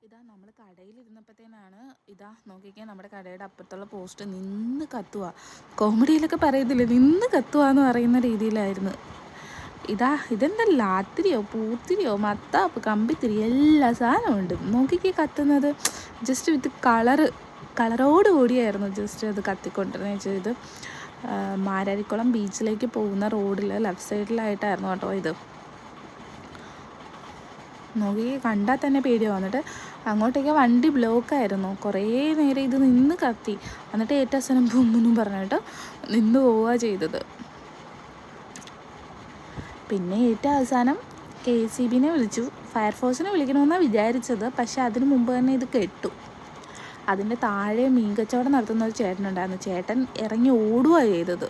ഇതാ നമ്മൾ കടയിലിരുന്നപ്പോഴത്തേനാണ് ഇതാ നോക്കിക്കാൻ നമ്മുടെ കടയുടെ അപ്പുറത്തുള്ള പോസ്റ്റ് നിന്ന് കത്തുക. കോമഡിയിലൊക്കെ പറയത്തില്ലേ, നിന്ന് കത്തുക എന്ന് പറയുന്ന രീതിയിലായിരുന്നു. ഇതെന്താ ലാത്തിരിയോ പൂത്തിരിയോ മത്താപ്പ് കമ്പിത്തിരി എല്ലാ സാധനവും ഉണ്ട്. നോക്കിക്കേ കത്തുന്നത്. ജസ്റ്റ് വിത്ത് കളറോട് കൂടിയായിരുന്നു ജസ്റ്റ് അത് കത്തിക്കൊണ്ടിരുന്നത്. വെച്ചാൽ ഇത് മാരാരിക്കുളം ബീച്ചിലേക്ക് പോകുന്ന റോഡിൽ ലെഫ്റ്റ് സൈഡിലായിട്ടായിരുന്നു കേട്ടോ ഇത്. നോക്കി കണ്ടാൽ തന്നെ പേടിയാവും. എന്നിട്ട് അങ്ങോട്ടേക്ക് വണ്ടി ബ്ലോക്കായിരുന്നു. കുറേ നേരം ഇത് നിന്ന് കത്തി. എന്നിട്ട് ഏറ്റവും അവസാനം ബുമ്മെന്നും പറഞ്ഞിട്ട് നിന്ന് പോവുക ചെയ്തത്. പിന്നെ ഏറ്റവും അവസാനം KCB വിളിച്ചു. ഫയർഫോഴ്സിനെ വിളിക്കണമെന്നാണ് വിചാരിച്ചത്. പക്ഷെ അതിന് മുമ്പ് തന്നെ ഇത് കെട്ടു. അതിൻ്റെ താഴെ മീൻ കച്ചവടം നടത്തുന്ന ഒരു ചേട്ടനുണ്ടായിരുന്നു. ചേട്ടൻ ഇറങ്ങി ഓടുകയാണ് ചെയ്തത്.